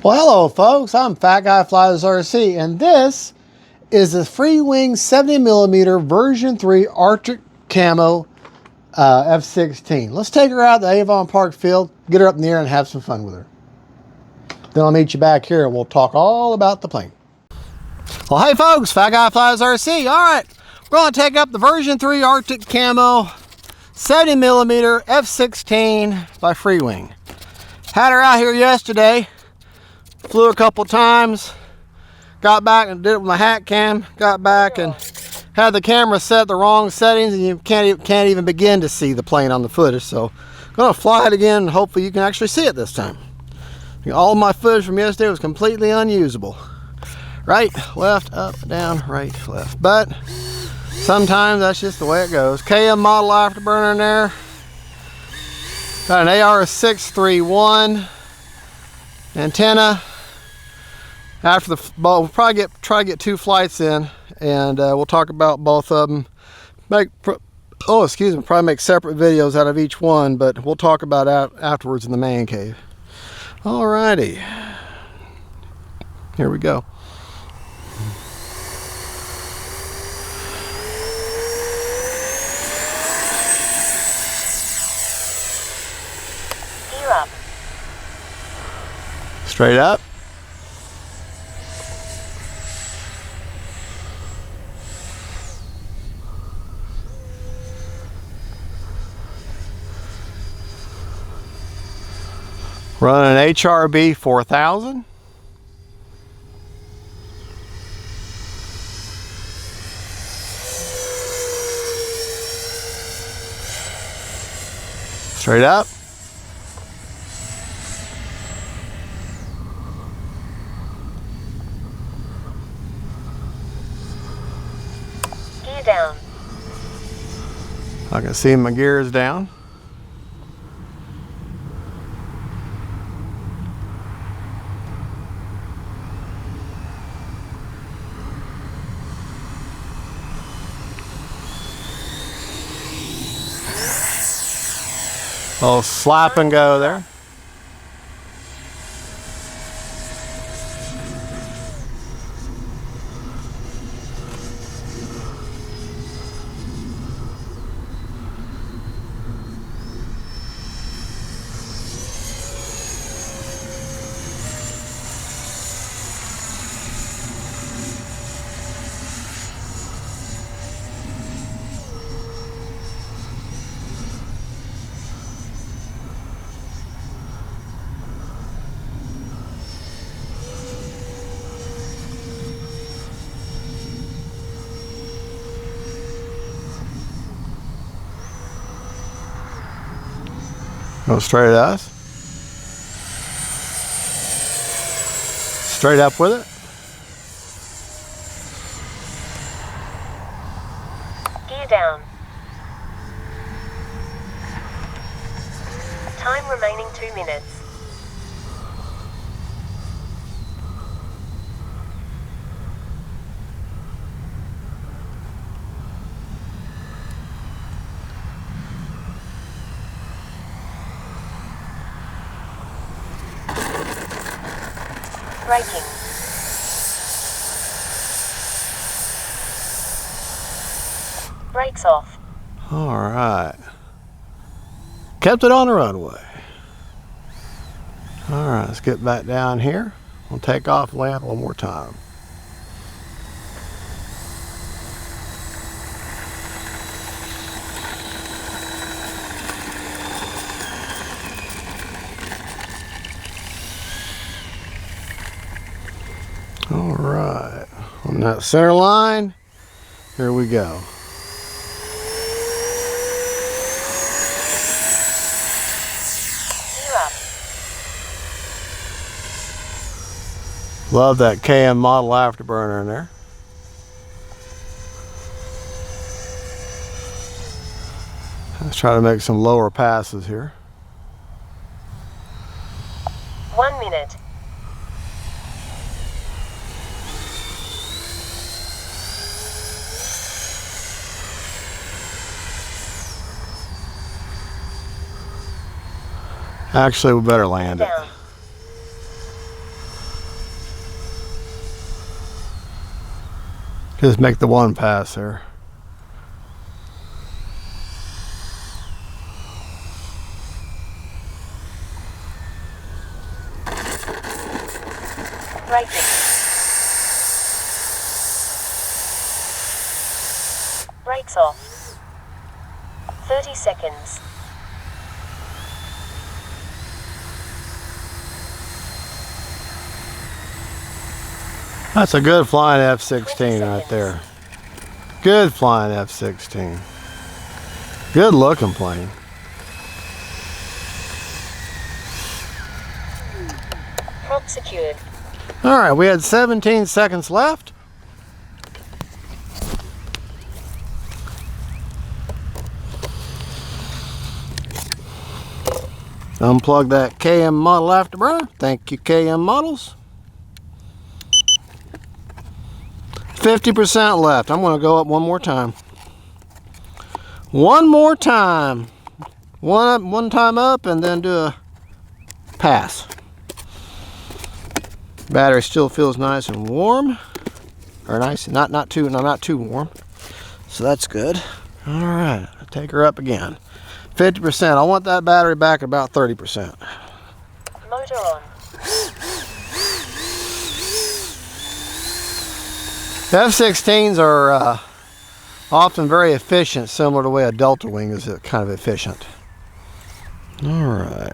Well, hello folks, I'm Fat Guy Flies RC, and this is the Freewing 70mm version 3 Arctic Camo F-16. Let's take her out to Avon Park Field, get her up in the air and have some fun with her. Then I'll meet you back here and we'll talk all about the plane. Well, hey folks, Fat Guy Flies RC. All right, we're going to take up the version 3 Arctic Camo 70mm F-16 by Freewing. Had her out here yesterday. Flew a couple times, got back and did it with my hat cam, got back and had the camera set the wrong settings and you can't even begin to see the plane on the footage. So I'm gonna fly it again and hopefully you can actually see it this time. All my footage from yesterday was completely unusable. Right, left, up, down, right, left. But sometimes that's just the way it goes. Camo model afterburner in there. Got an AR-631 antenna. After the we'll probably try to get 2 flights in, and we'll talk about both of them. Probably make separate videos out of each one, but we'll talk about afterwards in the man cave. Alrighty, here we go. Gear up. Straight up. Running an HRB 4000. Straight up. Gear down. I can see my gears down. Oh, slap and go there. Go straight at us. Straight up with it. Gear down. Time remaining 2 minutes. Braking. Brakes off. All right. Kept it on the runway. All right, let's get back down here. We'll take off and land one more time. All right, on that center line, here we go. Gear up. Love that KM model afterburner in there. Let's try to make some lower passes here. 1 minute. Actually, we better land it. Down. Just make the one pass there. Braking. Brakes off. 30 seconds. That's a good flying F-16 right there. Good flying F-16. Good looking plane. Prop secured. All right, we had 17 seconds left. Unplug that KM model afterburner. Thank you, KM models. 50% left. I'm going to go up one more time. One more time. One time up and then do a pass. Battery still feels nice and warm. Or nice, not too warm. So that's good. All right, I'll take her up again. 50%. I want that battery back at about 30%. Motor on. F-16s are often very efficient, similar to the way a Delta Wing is kind of efficient. All right.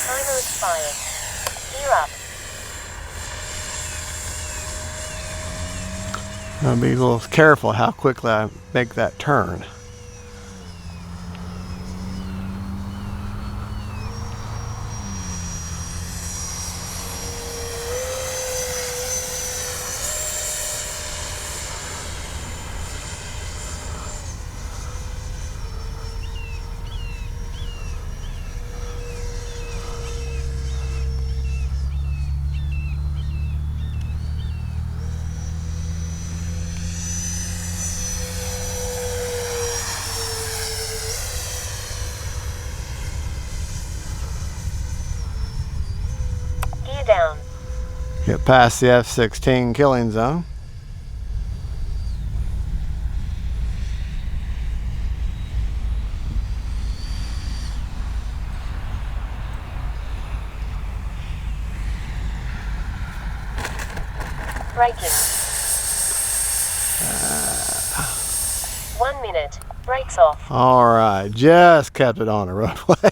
Timer expired. Gear up. I'll be a little careful how quickly I make that turn. Gear down. Get past the F-16 killing zone. Braking. 1 minute. Brakes off. All right, just kept it on the roadway.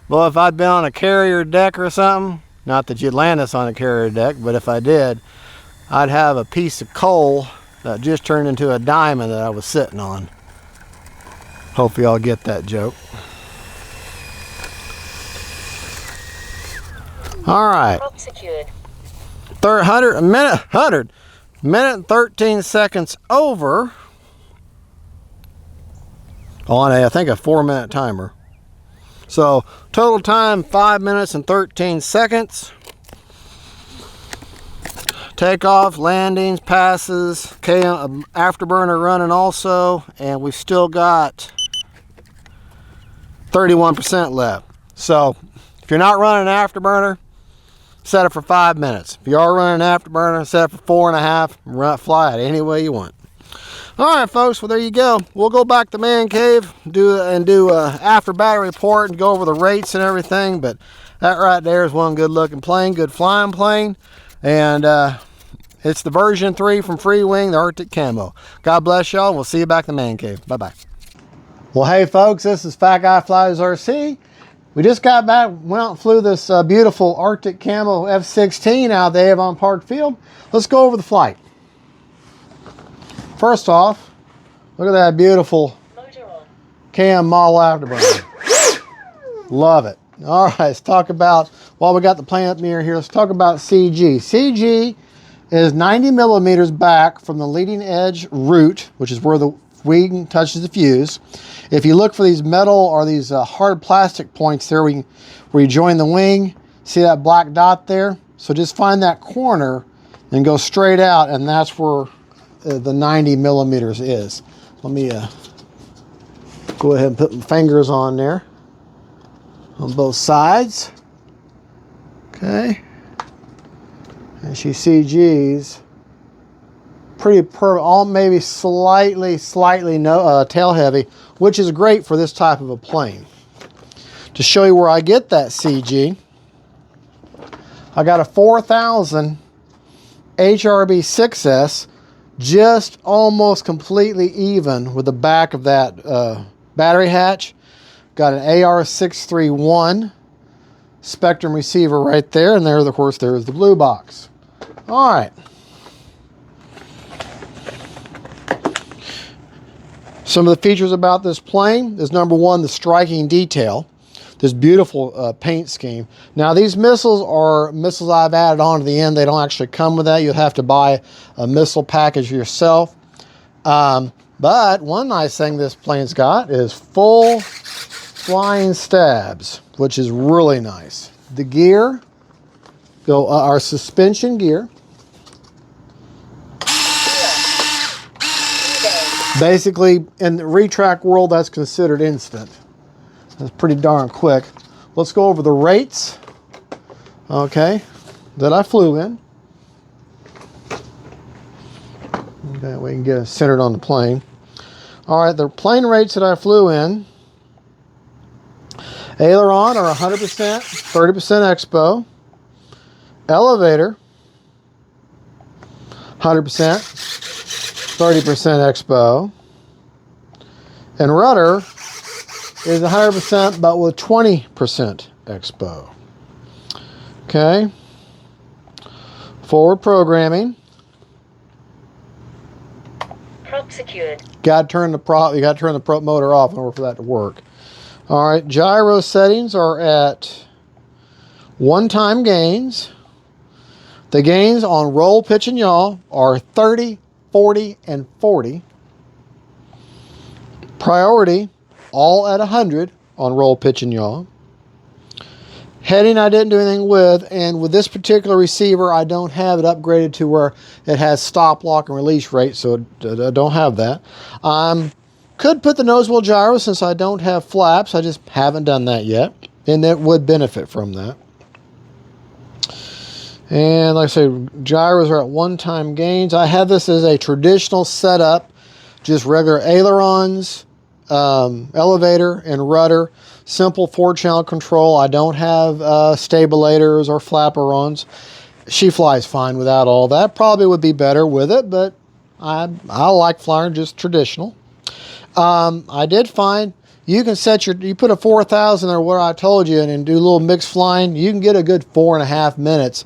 Well, if I'd been on a carrier deck or something, not that you'd land us on a carrier deck, but if I did, I'd have a piece of coal that just turned into a diamond that I was sitting on. Hope y'all get that joke. All right. Prop secured. 100 minute and 13 seconds over on I think a 4-minute timer. So total time 5 minutes and 13 seconds. Takeoff, landings, passes, afterburner running also, and we've still got 31% left. So if you're not running an afterburner, set it for 5 minutes. If you are running an afterburner, set it for 4.5. Fly it any way you want. All right, folks. Well, there you go. We'll go back to man cave, do a after battery report, and go over the rates and everything. But that right there is one good looking plane, good flying plane, and it's the version 3 from Freewing, the Arctic Camo. God bless y'all. We'll see you back in the man cave. Bye bye. Well, hey folks, this is Fat Guy Flies RC. We just got back, went out and flew this beautiful Arctic Camo F-16 out of the Avon Park Field. Let's go over the flight. First off, look at that beautiful cam model afterburner. Love it. All right, let's talk about, while we got the plane up near here, let's talk about CG. CG is 90 millimeters back from the leading edge root, which is where the wing touches the fuse. If you look for these metal or these hard plastic points there where you join the wing, see that black dot there? So just find that corner and go straight out, and that's where the 90 millimeters is. Let me go ahead and put my fingers on there. on both sides. Okay. And she CGs pretty all maybe slightly tail heavy, which is great for this type of a plane. To show you where I get that CG, I got a 4000 HRB 6S, just almost completely even with the back of that battery hatch. Got an AR631 Spectrum receiver right there, and there, of course, there's the blue box. All right. Some of the features about this plane is, number one, the striking detail. This beautiful paint scheme. Now, these missiles are missiles I've added on to the end. They don't actually come with that. You'll have to buy a missile package yourself. But one nice thing this plane's got is full flying stabs, which is really nice. The gear, our suspension gear. Basically, in the retract world, that's considered instant. That's pretty darn quick. Let's go over the rates, okay, that I flew in. Okay, we can get it centered on the plane. All right, the plane rates that I flew in. Aileron are 100%, 30% expo. Elevator, 100%, 30% expo. And rudder is 100%, but with 20% expo. Okay. Forward programming. Prop secured. You got to turn the prop motor off in order for that to work. All right, gyro settings are at one-time gains. The gains on roll, pitch, and yaw are 30, 40, and 40. Priority, all at 100 on roll, pitch, and yaw. Heading I didn't do anything with, and with this particular receiver, I don't have it upgraded to where it has stop, lock, and release rate, so I don't have that. Could put the nose wheel gyro since I don't have flaps. I just haven't done that yet, and it would benefit from that. And like I say, gyros are at one-time gains. I have this as a traditional setup, just regular ailerons, elevator, and rudder. Simple 4-channel control. I don't have stabilators or flaperons. She flies fine without all that. Probably would be better with it, but I like flying just traditional. I did find you can set you put a 4000 or what I told you and do a little mixed flying. You can get a good 4.5 minutes.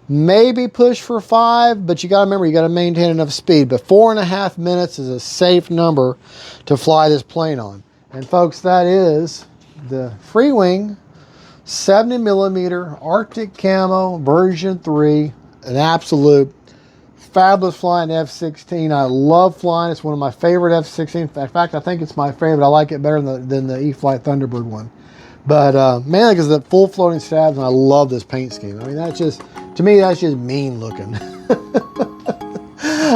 Maybe push for 5, but you got to remember you got to maintain enough speed. But 4.5 minutes is a safe number to fly this plane on. And folks, that is the Freewing 70mm Arctic Camo version 3, an absolute fabulous flying F-16. I love flying. It's one of my favorite F-16. In fact, I think it's my favorite. I like it better than the E-flite Thunderbird one. But mainly because of the full floating stabs, and I love this paint scheme. I mean, that's just, to me, that's just mean looking.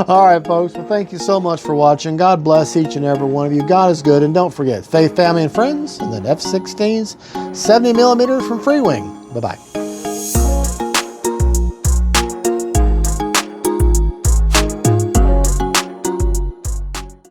All right, folks. Well, thank you so much for watching. God bless each and every one of you. God is good. And don't forget, faith, family, and friends, and then F-16s, 70mm from Freewing. Bye-bye.